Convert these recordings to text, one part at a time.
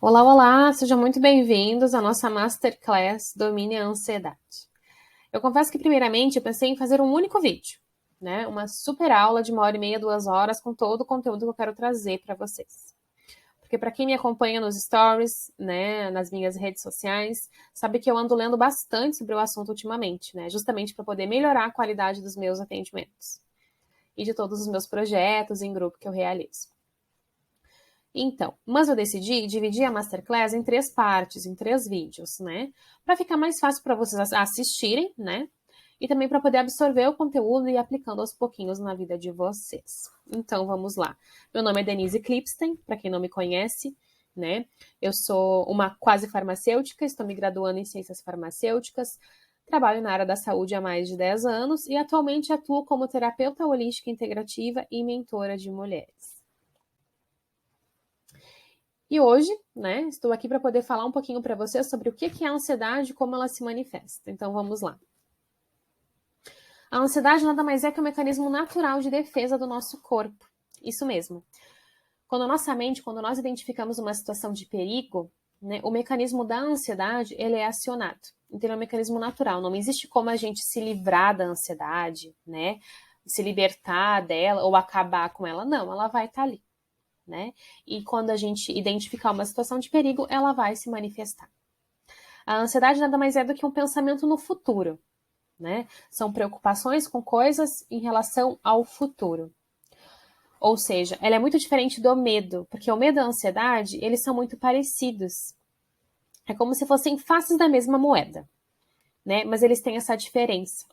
Olá, olá! Sejam muito bem-vindos à nossa Masterclass Domine a Ansiedade. Eu confesso que, primeiramente, eu pensei em fazer um único vídeo, né? Uma super aula de 1h30, 2 horas, com todo o conteúdo que eu quero trazer para vocês. Porque para quem me acompanha nos stories, né, nas minhas redes sociais, sabe que eu ando lendo bastante sobre o assunto ultimamente, né? Justamente para poder melhorar a qualidade dos meus atendimentos e de todos os meus projetos em grupo que eu realizo. Então, mas eu decidi dividir a Masterclass em 3 partes, em 3 vídeos, né? Para ficar mais fácil para vocês assistirem, né? E também para poder absorver o conteúdo e ir aplicando aos pouquinhos na vida de vocês. Então, vamos lá. Meu nome é Denise Klipsten, para quem não me conhece, né? Eu sou uma quase farmacêutica, estou me graduando em ciências farmacêuticas, trabalho na área da saúde há mais de 10 anos e atualmente atuo como terapeuta holística integrativa e mentora de mulheres. E hoje, né, estou aqui para poder falar um pouquinho para vocês sobre o que é a ansiedade e como ela se manifesta. Então, vamos lá. A ansiedade nada mais é que um mecanismo natural de defesa do nosso corpo. Isso mesmo. Quando a nossa mente, quando nós identificamos uma situação de perigo, né, o mecanismo da ansiedade, ele é acionado. Então, ele é um mecanismo natural. Não existe como a gente se livrar da ansiedade, né, se libertar dela ou acabar com ela. Não, ela vai estar ali. Né? E quando a gente identificar uma situação de perigo, ela vai se manifestar. A ansiedade nada mais é do que um pensamento no futuro, né? São preocupações com coisas em relação ao futuro. Ou seja, ela é muito diferente do medo, porque o medo e a ansiedade, eles são muito parecidos. É como se fossem faces da mesma moeda, né? Mas eles têm essa diferença.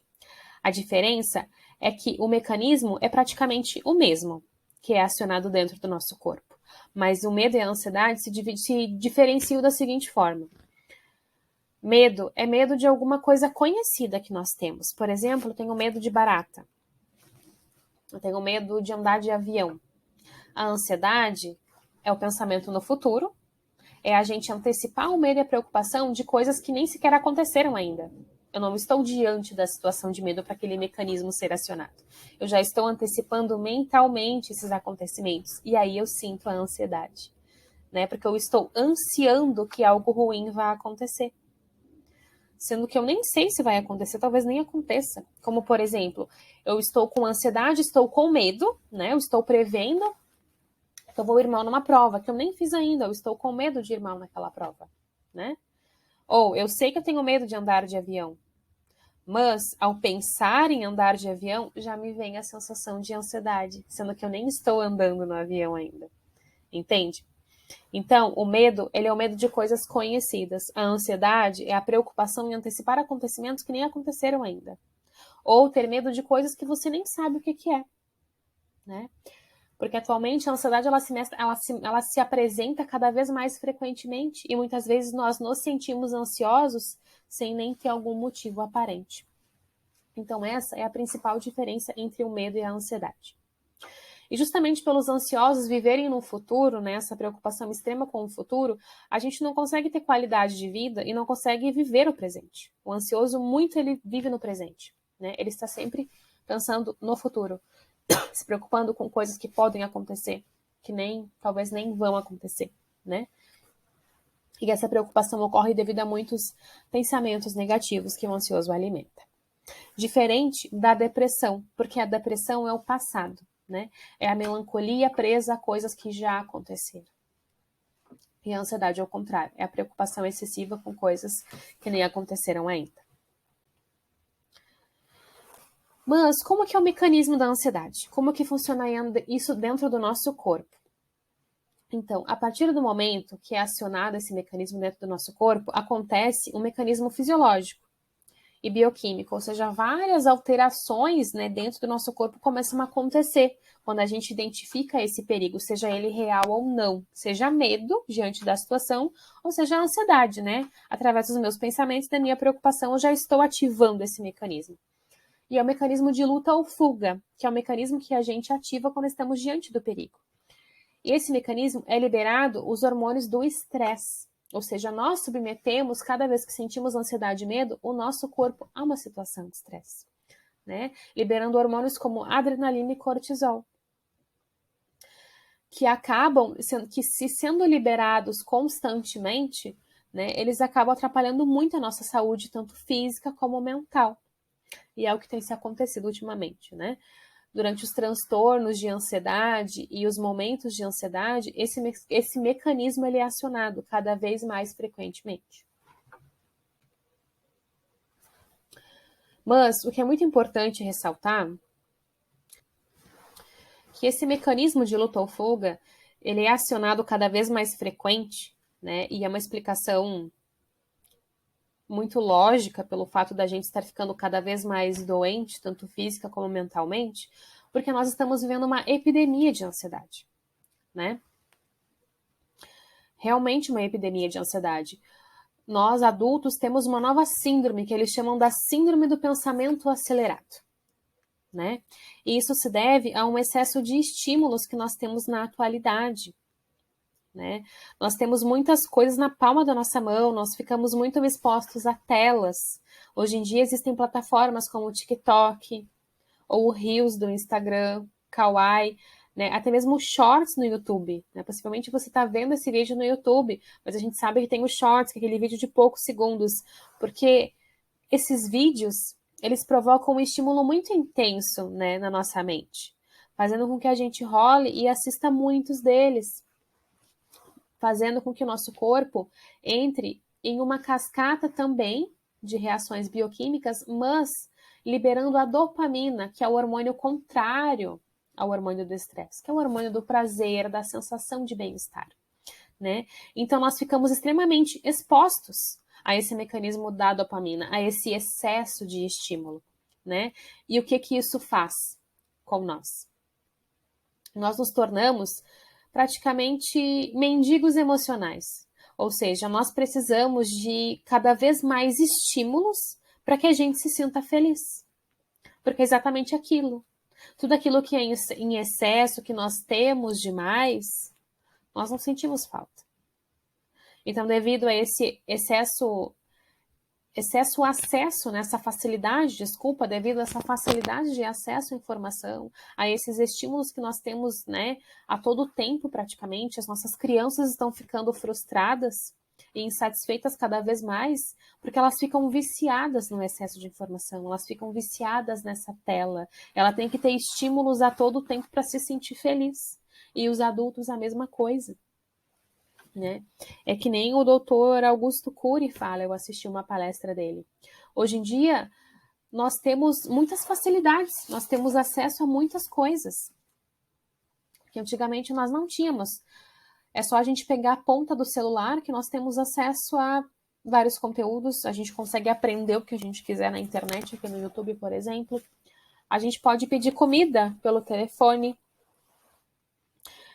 A diferença é que o mecanismo é praticamente o mesmo, que é acionado dentro do nosso corpo. Mas o medo e a ansiedade se diferenciam da seguinte forma. Medo é medo de alguma coisa conhecida que nós temos. Por exemplo, eu tenho medo de barata. Eu tenho medo de andar de avião. A ansiedade é o pensamento no futuro, é a gente antecipar o medo e a preocupação de coisas que nem sequer aconteceram ainda. Eu não estou diante da situação de medo para aquele mecanismo ser acionado. Eu já estou antecipando mentalmente esses acontecimentos. E aí eu sinto a ansiedade, né? Porque eu estou ansiando que algo ruim vá acontecer. Sendo que eu nem sei se vai acontecer, talvez nem aconteça. Como, por exemplo, eu estou com ansiedade, estou com medo, né? Eu estou prevendo que eu vou ir mal numa prova, que eu nem fiz ainda, eu estou com medo de ir mal naquela prova, né? Ou eu sei que eu tenho medo de andar de avião, mas ao pensar em andar de avião, já me vem a sensação de ansiedade, sendo que eu nem estou andando no avião ainda. Entende? Então, o medo, ele é o medo de coisas conhecidas. A ansiedade é a preocupação em antecipar acontecimentos que nem aconteceram ainda. Ou ter medo de coisas que você nem sabe o que é, né? Porque atualmente a ansiedade ela se apresenta cada vez mais frequentemente e muitas vezes nós nos sentimos ansiosos sem nem ter algum motivo aparente. Então essa é a principal diferença entre o medo e a ansiedade. E justamente pelos ansiosos viverem no futuro, né, essa preocupação extrema com o futuro, a gente não consegue ter qualidade de vida e não consegue viver o presente. O ansioso muito ele vive no presente, né? Ele está sempre pensando no futuro, se preocupando com coisas que podem acontecer, que talvez nem vão acontecer, né? E essa preocupação ocorre devido a muitos pensamentos negativos que o ansioso alimenta. Diferente da depressão, porque a depressão é o passado, né? É a melancolia presa a coisas que já aconteceram. E a ansiedade é o contrário, é a preocupação excessiva com coisas que nem aconteceram ainda. Mas como que é o mecanismo da ansiedade? Como que funciona isso dentro do nosso corpo? Então, a partir do momento que é acionado esse mecanismo dentro do nosso corpo, acontece um mecanismo fisiológico e bioquímico, ou seja, várias alterações, né, dentro do nosso corpo começam a acontecer quando a gente identifica esse perigo, seja ele real ou não, seja medo diante da situação, ou seja a ansiedade, né? Através dos meus pensamentos, da minha preocupação, eu já estou ativando esse mecanismo. E é o mecanismo de luta ou fuga, que é o mecanismo que a gente ativa quando estamos diante do perigo. E esse mecanismo é liberado os hormônios do estresse. Ou seja, nós submetemos, cada vez que sentimos ansiedade e medo, o nosso corpo a uma situação de estresse, né? Liberando hormônios como adrenalina e cortisol. que acabam sendo liberados constantemente, né, eles acabam atrapalhando muito a nossa saúde, tanto física como mental. E é o que tem se acontecido ultimamente, né? Durante os transtornos de ansiedade e os momentos de ansiedade, esse mecanismo ele é acionado cada vez mais frequentemente. Mas o que é muito importante ressaltar que esse mecanismo de luta ou fuga, ele é acionado cada vez mais frequente, né? E é uma explicação muito lógica pelo fato da gente estar ficando cada vez mais doente, tanto física como mentalmente, porque nós estamos vivendo uma epidemia de ansiedade, né? Realmente uma epidemia de ansiedade. Nós, adultos, temos uma nova síndrome que eles chamam da síndrome do pensamento acelerado, né? E isso se deve a um excesso de estímulos que nós temos na atualidade, né? Nós temos muitas coisas na palma da nossa mão, nós ficamos muito expostos a telas. Hoje em dia existem plataformas como o TikTok, ou o Reels do Instagram, Kawaii, né? Até mesmo o Shorts no YouTube, né? Possivelmente você está vendo esse vídeo no YouTube, mas a gente sabe que tem o Shorts, que é aquele vídeo de poucos segundos, porque esses vídeos, eles provocam um estímulo muito intenso, né, na nossa mente, fazendo com que a gente role e assista muitos deles, fazendo com que o nosso corpo entre em uma cascata também de reações bioquímicas, mas liberando a dopamina, que é o hormônio contrário ao hormônio do estresse, que é o hormônio do prazer, da sensação de bem-estar, né? Então nós ficamos extremamente expostos a esse mecanismo da dopamina, a esse excesso de estímulo, né? E o que que isso faz com nós? Nós nos tornamos praticamente mendigos emocionais. Ou seja, nós precisamos de cada vez mais estímulos para que a gente se sinta feliz. Porque é exatamente aquilo. Tudo aquilo que é em excesso, que nós temos demais, nós não sentimos falta. Então, devido a esse excesso acesso, né, essa facilidade, desculpa, devido a essa facilidade de acesso à informação, a esses estímulos que nós temos, né, a todo tempo praticamente, as nossas crianças estão ficando frustradas e insatisfeitas cada vez mais, porque elas ficam viciadas no excesso de informação, elas ficam viciadas nessa tela. Ela tem que ter estímulos a todo tempo para se sentir feliz. E os adultos a mesma coisa. Né? É que nem o doutor Augusto Cury fala, eu assisti uma palestra dele. Hoje em dia, nós temos muitas facilidades, nós temos acesso a muitas coisas que antigamente nós não tínhamos. É só a gente pegar a ponta do celular que nós temos acesso a vários conteúdos, a gente consegue aprender o que a gente quiser na internet, aqui no YouTube, por exemplo. A gente pode pedir comida pelo telefone.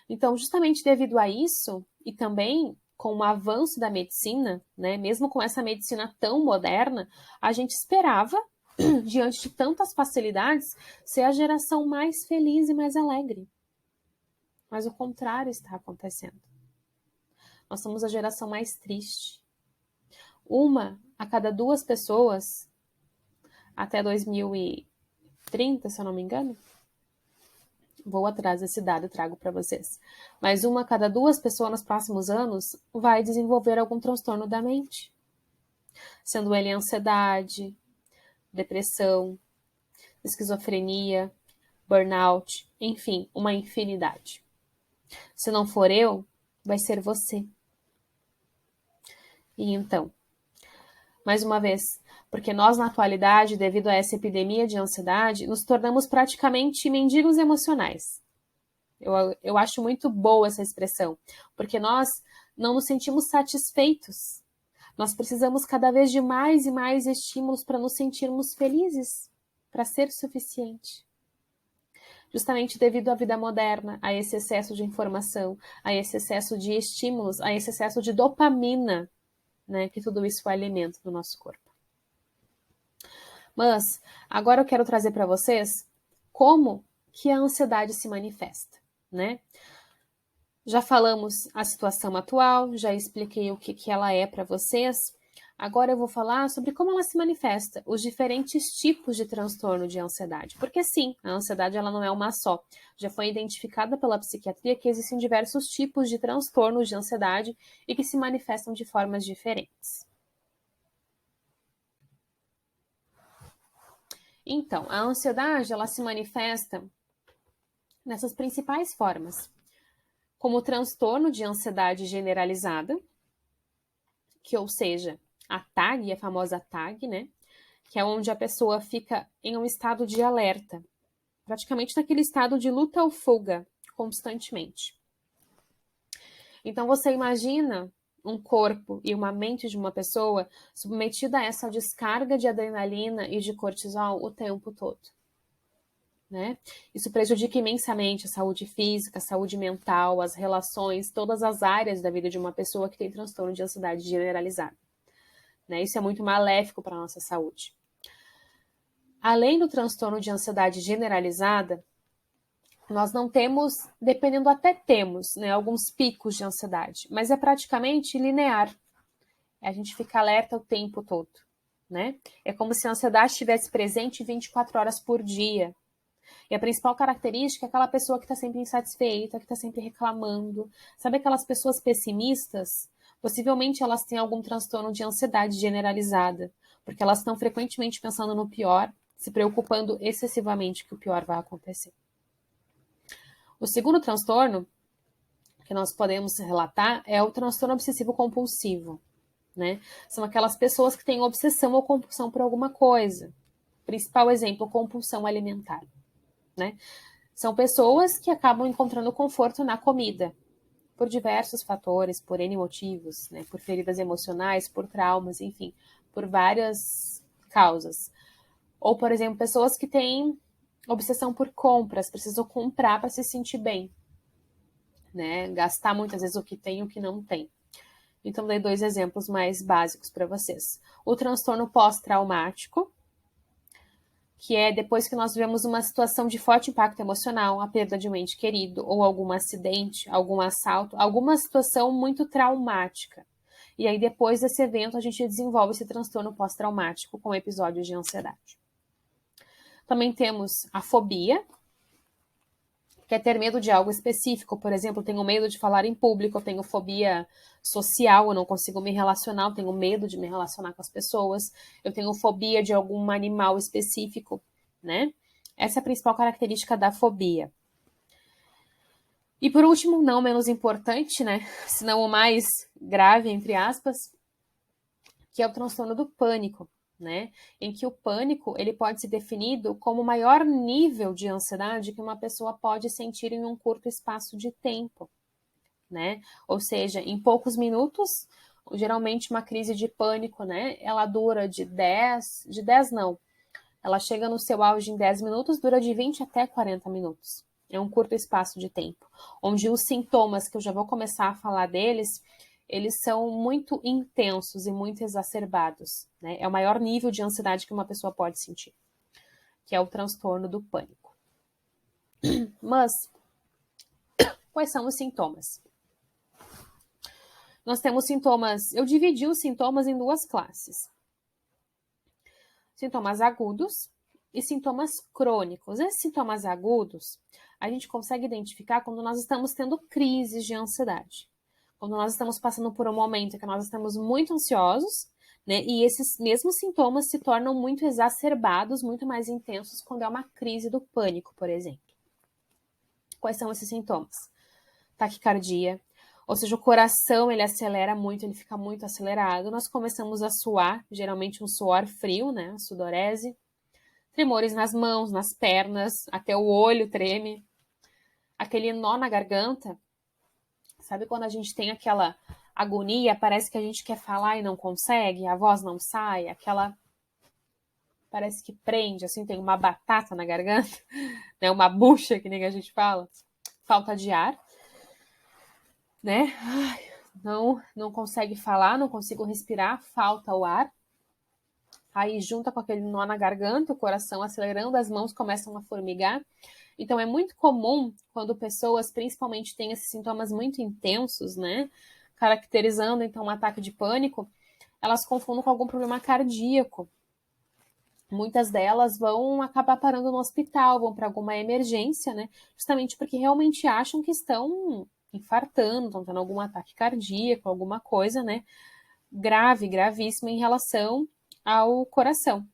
Então, justamente devido a isso, e também com o avanço da medicina, né, mesmo com essa medicina tão moderna, a gente esperava, diante de tantas facilidades, ser a geração mais feliz e mais alegre. Mas o contrário está acontecendo. Nós somos a geração mais triste. Uma a cada 2 pessoas, até 2030, se eu não me engano, vou atrás desse dado e trago para vocês. Mas uma a cada 2 pessoas nos próximos anos vai desenvolver algum transtorno da mente. Sendo ele ansiedade, depressão, esquizofrenia, burnout, enfim, uma infinidade. Se não for eu, vai ser você. E então, mais uma vez, porque nós na atualidade, devido a essa epidemia de ansiedade, nos tornamos praticamente mendigos emocionais. Eu acho muito boa essa expressão, porque nós não nos sentimos satisfeitos. Nós precisamos cada vez de mais e mais estímulos para nos sentirmos felizes, para ser suficiente. Justamente devido à vida moderna, a esse excesso de informação, a esse excesso de estímulos, a esse excesso de dopamina, né, que tudo isso é alimento do nosso corpo. Mas agora eu quero trazer para vocês como que a ansiedade se manifesta, né? Já falamos a situação atual, já expliquei o que ela é para vocês, Agora eu vou falar sobre como ela se manifesta, os diferentes tipos de transtorno de ansiedade. Porque sim, a ansiedade ela não é uma só. Já foi identificada pela psiquiatria que existem diversos tipos de transtornos de ansiedade e que se manifestam de formas diferentes. Então, a ansiedade ela se manifesta nessas principais formas, como o transtorno de ansiedade generalizada, que ou seja, a TAG, a famosa TAG, né? Que é onde a pessoa fica em um estado de alerta, praticamente naquele estado de luta ou fuga, constantemente. Então você imagina um corpo e uma mente de uma pessoa submetida a essa descarga de adrenalina e de cortisol o tempo todo. Né? Isso prejudica imensamente a saúde física, a saúde mental, as relações, todas as áreas da vida de uma pessoa que tem transtorno de ansiedade generalizada. Né? Isso é muito maléfico para a nossa saúde. Além do transtorno de ansiedade generalizada, nós não temos, dependendo até temos, né, alguns picos de ansiedade, mas é praticamente linear. A gente fica alerta o tempo todo, né? É como se a ansiedade estivesse presente 24 horas por dia. E a principal característica é aquela pessoa que está sempre insatisfeita, que está sempre reclamando. Sabe aquelas pessoas pessimistas? Possivelmente elas têm algum transtorno de ansiedade generalizada, porque elas estão frequentemente pensando no pior, se preocupando excessivamente que o pior vai acontecer. O segundo transtorno que nós podemos relatar é o transtorno obsessivo compulsivo, né? São aquelas pessoas que têm obsessão ou compulsão por alguma coisa. Principal exemplo, compulsão alimentar, né? São pessoas que acabam encontrando conforto na comida, por diversos fatores, por N motivos, né? Por feridas emocionais, por traumas, enfim, por várias causas. Ou, por exemplo, pessoas que têm obsessão por compras, precisam comprar para se sentir bem, né? Gastar muitas vezes o que tem e o que não tem. Então, dei 2 exemplos mais básicos para vocês. O transtorno pós-traumático, que é depois que nós vivemos uma situação de forte impacto emocional, a perda de um ente querido, ou algum acidente, algum assalto, alguma situação muito traumática. E aí, depois desse evento, a gente desenvolve esse transtorno pós-traumático com episódios de ansiedade. Também temos a fobia, que é ter medo de algo específico. Por exemplo, eu tenho medo de falar em público, eu tenho fobia social, eu não consigo me relacionar, eu tenho medo de me relacionar com as pessoas, eu tenho fobia de algum animal específico, né? Essa é a principal característica da fobia. E por último, não menos importante, né? Se não o mais grave, entre aspas, que é o transtorno do pânico, né? Em que o pânico ele pode ser definido como o maior nível de ansiedade que uma pessoa pode sentir em um curto espaço de tempo, né? Ou seja, em poucos minutos, geralmente uma crise de pânico, né? Ela dura de 10 não. Ela chega no seu auge em 10 minutos, dura de 20 até 40 minutos. É um curto espaço de tempo, onde os sintomas, que eu já vou começar a falar deles, eles são muito intensos e muito exacerbados, né? É o maior nível de ansiedade que uma pessoa pode sentir, que é o transtorno do pânico. Mas, quais são os sintomas? Nós temos sintomas, eu dividi os sintomas em 2 classes. Sintomas agudos e sintomas crônicos. Esses sintomas agudos, a gente consegue identificar quando nós estamos tendo crises de ansiedade. Quando nós estamos passando por um momento que nós estamos muito ansiosos, né? E esses mesmos sintomas se tornam muito exacerbados, muito mais intensos quando é uma crise do pânico, por exemplo. Quais são esses sintomas? Taquicardia, ou seja, o coração ele acelera muito, ele fica muito acelerado. Nós começamos a suar, geralmente um suor frio, né? Sudorese. Tremores nas mãos, nas pernas, até o olho treme. Aquele nó na garganta. Sabe quando a gente tem aquela agonia, parece que a gente quer falar e não consegue, a voz não sai, aquela... Parece que prende, assim, tem uma batata na garganta, né? Uma bucha, que nem a gente fala. Falta de ar, né? Ai, não consegue falar, não consigo respirar, falta o ar. Aí junta com aquele nó na garganta, o coração acelerando, as mãos começam a formigar. Então é muito comum quando pessoas principalmente têm esses sintomas muito intensos, né? Caracterizando então um ataque de pânico, elas confundem com algum problema cardíaco. Muitas delas vão acabar parando no hospital, vão para alguma emergência, né? Justamente porque realmente acham que estão infartando, estão tendo algum ataque cardíaco, alguma coisa, né? Grave, gravíssima em relação ao coração.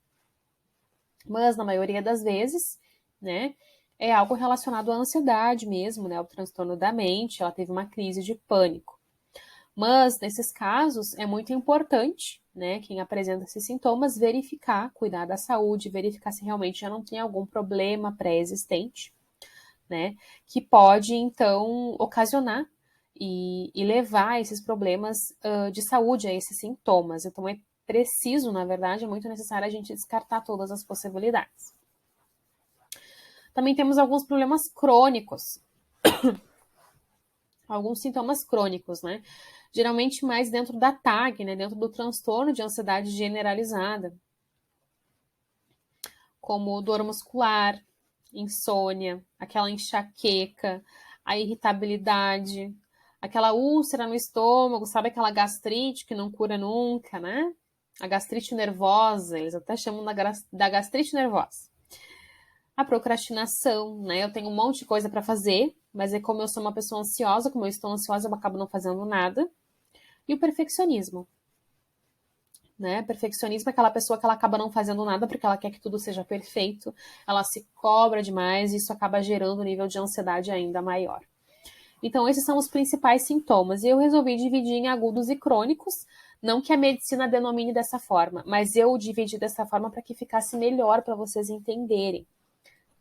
Mas, na maioria das vezes, né, é algo relacionado à ansiedade mesmo, né, ao transtorno da mente, ela teve uma crise de pânico. Mas, nesses casos, é muito importante, né, quem apresenta esses sintomas, verificar, cuidar da saúde, verificar se realmente já não tem algum problema pré-existente, né, que pode, então, ocasionar e levar a esses problemas de saúde, a esses sintomas. Então, é preciso, na verdade, é muito necessário a gente descartar todas as possibilidades. Também temos alguns problemas crônicos, alguns sintomas crônicos, né? Geralmente mais dentro da TAG, né? Dentro do transtorno de ansiedade generalizada, como dor muscular, insônia, aquela enxaqueca, a irritabilidade, aquela úlcera no estômago, sabe aquela gastrite que não cura nunca, né? A gastrite nervosa, eles até chamam da gastrite nervosa. A procrastinação, né? Eu tenho um monte de coisa para fazer, mas é como eu sou uma pessoa ansiosa, como eu estou ansiosa, eu acabo não fazendo nada. E o perfeccionismo, né? Perfeccionismo é aquela pessoa que ela acaba não fazendo nada porque ela quer que tudo seja perfeito, ela se cobra demais e isso acaba gerando um nível de ansiedade ainda maior. Então, esses são os principais sintomas. E eu resolvi dividir em agudos e crônicos, não que a medicina denomine dessa forma, mas eu dividi dessa forma para que ficasse melhor para vocês entenderem.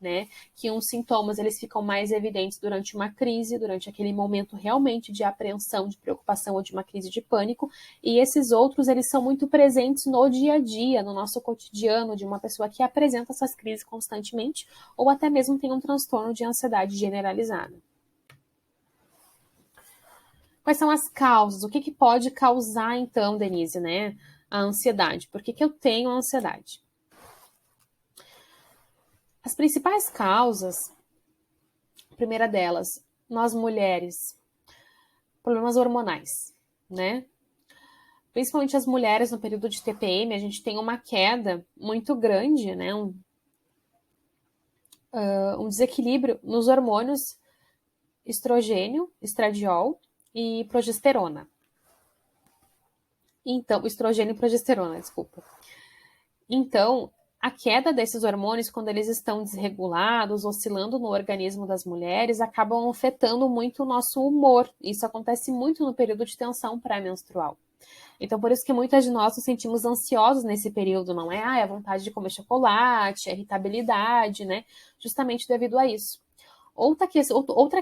Né, que uns sintomas eles ficam mais evidentes durante uma crise, durante aquele momento realmente de apreensão, de preocupação ou de uma crise de pânico, e esses outros eles são muito presentes no dia a dia, no nosso cotidiano, de uma pessoa que apresenta essas crises constantemente ou até mesmo tem um transtorno de ansiedade generalizada. Quais são as causas? O que pode causar então, Denise, né, a ansiedade? Por que eu tenho ansiedade? As principais causas, a primeira delas, nós mulheres, problemas hormonais, né? Principalmente as mulheres no período de TPM, a gente tem uma queda muito grande, né? Um desequilíbrio nos hormônios estrogênio, estradiol e progesterona. Então, estrogênio e progesterona, desculpa. Então, a queda desses hormônios, quando eles estão desregulados, oscilando no organismo das mulheres, acabam afetando muito o nosso humor. Isso acontece muito no período de tensão pré-menstrual. Então, por isso que muitas de nós nos sentimos ansiosos nesse período, não é? É a vontade de comer chocolate, a irritabilidade, né? Justamente devido a isso. Outra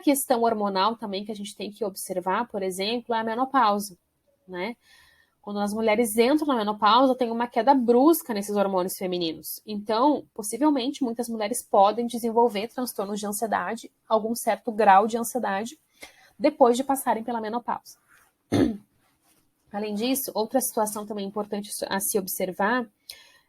questão hormonal também que a gente tem que observar, por exemplo, é a menopausa, né? Quando as mulheres entram na menopausa, tem uma queda brusca nesses hormônios femininos. Então, possivelmente, muitas mulheres podem desenvolver transtornos de ansiedade, algum certo grau de ansiedade, depois de passarem pela menopausa. Além disso, outra situação também importante a se observar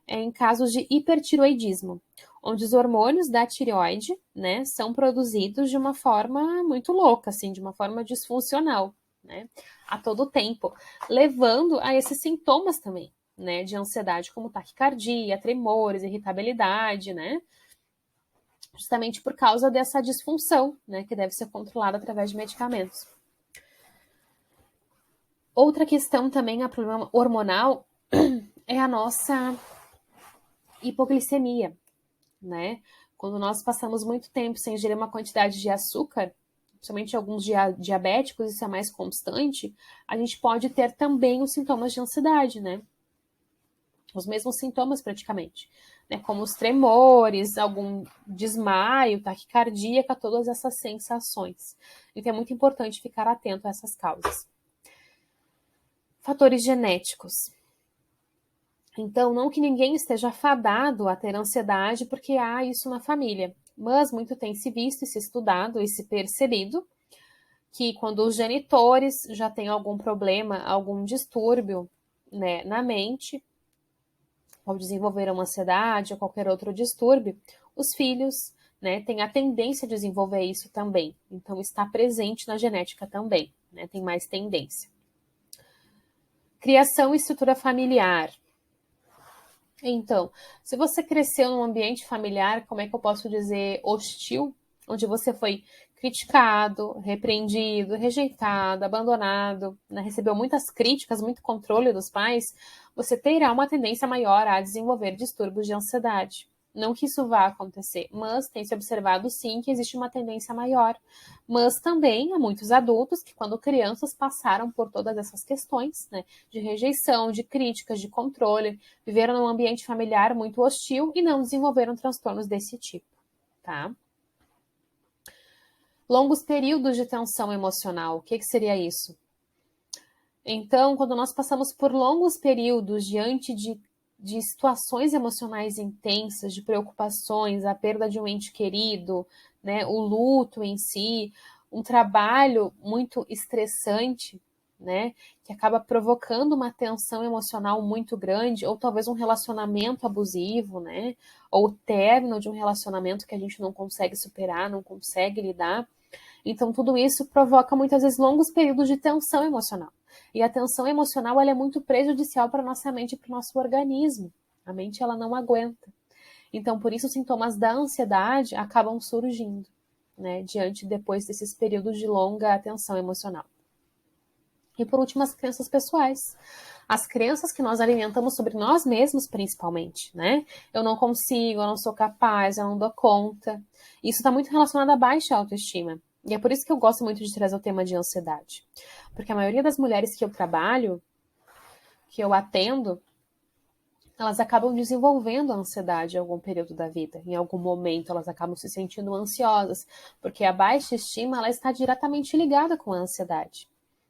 é em casos de hipertiroidismo, onde os hormônios da tireoide, né, são produzidos de uma forma muito louca, assim, de uma forma disfuncional, né, a todo tempo, levando a esses sintomas também, né, de ansiedade, como taquicardia, tremores, irritabilidade, né, justamente por causa dessa disfunção, né, que deve ser controlada através de medicamentos. Outra questão também, a problema hormonal, é a nossa hipoglicemia, né? Quando nós passamos muito tempo sem ingerir uma quantidade de açúcar, principalmente alguns diabéticos, isso é mais constante, a gente pode ter também os sintomas de ansiedade, né? Os mesmos sintomas praticamente, né? Como os tremores, algum desmaio, taquicardia, todas essas sensações. Então é muito importante ficar atento a essas causas. Fatores genéticos. Então, não que ninguém esteja fadado a ter ansiedade porque há isso na família, mas muito tem se visto e se estudado e se percebido que quando os genitores já têm algum problema, algum distúrbio, né, na mente, ou desenvolver uma ansiedade ou qualquer outro distúrbio, os filhos, né, têm a tendência a desenvolver isso também. Então, está presente na genética também, né, tem mais tendência. Criação e estrutura familiar. Então, se você cresceu num ambiente familiar, como é que eu posso dizer, hostil, onde você foi criticado, repreendido, rejeitado, abandonado, né, recebeu muitas críticas, muito controle dos pais, você terá uma tendência maior a desenvolver distúrbios de ansiedade. Não que isso vá acontecer, mas tem se observado sim que existe uma tendência maior. Mas também há muitos adultos que, quando crianças, passaram por todas essas questões, né, de rejeição, de críticas, de controle, viveram num ambiente familiar muito hostil e não desenvolveram transtornos desse tipo, tá? Longos períodos de tensão emocional, o que seria isso? Então, quando nós passamos por longos períodos diante de situações emocionais intensas, de preocupações, a perda de um ente querido, né, o luto em si, um trabalho muito estressante, né, que acaba provocando uma tensão emocional muito grande, ou talvez um relacionamento abusivo, né, ou o término de um relacionamento que a gente não consegue superar, não consegue lidar. Então, tudo isso provoca muitas vezes longos períodos de tensão emocional. E a tensão emocional ela é muito prejudicial para a nossa mente e para o nosso organismo. A mente ela não aguenta. Então, por isso, os sintomas da ansiedade acabam surgindo, né, depois desses períodos de longa tensão emocional. E por último, as crenças pessoais. As crenças que nós alimentamos sobre nós mesmos, principalmente, né? Eu não consigo, eu não sou capaz, eu não dou conta. Isso está muito relacionado à baixa autoestima. E é por isso que eu gosto muito de trazer o tema de ansiedade. Porque a maioria das mulheres que eu trabalho, que eu atendo, elas acabam desenvolvendo a ansiedade em algum período da vida. Em algum momento, elas acabam se sentindo ansiosas. Porque a baixa estima, ela está diretamente ligada com a ansiedade.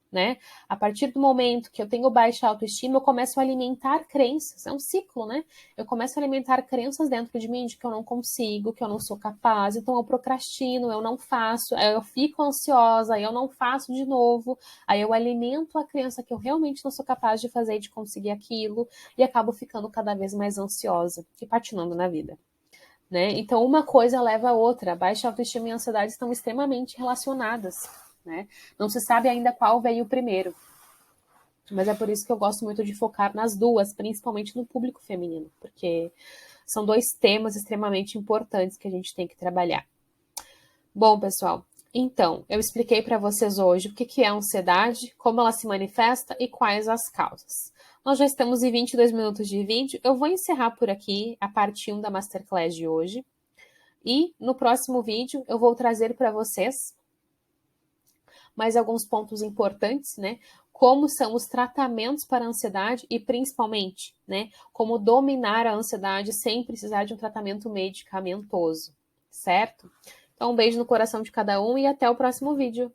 Né? A partir do momento que eu tenho baixa autoestima, eu começo a alimentar crenças, é um ciclo, né? Eu começo a alimentar crenças dentro de mim de que eu não consigo, que eu não sou capaz, então eu procrastino, eu não faço, aí eu fico ansiosa, aí eu não faço de novo, aí eu alimento a crença que eu realmente não sou capaz de fazer e de conseguir aquilo, e acabo ficando cada vez mais ansiosa e patinando na vida. Né? Então, uma coisa leva a outra. Baixa autoestima e ansiedade estão extremamente relacionadas. Né? Não se sabe ainda qual veio primeiro. Mas é por isso que eu gosto muito de focar nas duas, principalmente no público feminino, porque são dois temas extremamente importantes que a gente tem que trabalhar. Bom, pessoal, então, eu expliquei para vocês hoje o que é a ansiedade, como ela se manifesta e quais as causas. Nós já estamos em 22 minutos de vídeo, eu vou encerrar por aqui a parte 1 da Masterclass de hoje. E no próximo vídeo eu vou trazer para vocês mais alguns pontos importantes, né? Como são os tratamentos para a ansiedade e, principalmente, né? Como dominar a ansiedade sem precisar de um tratamento medicamentoso, certo? Então, um beijo no coração de cada um e até o próximo vídeo.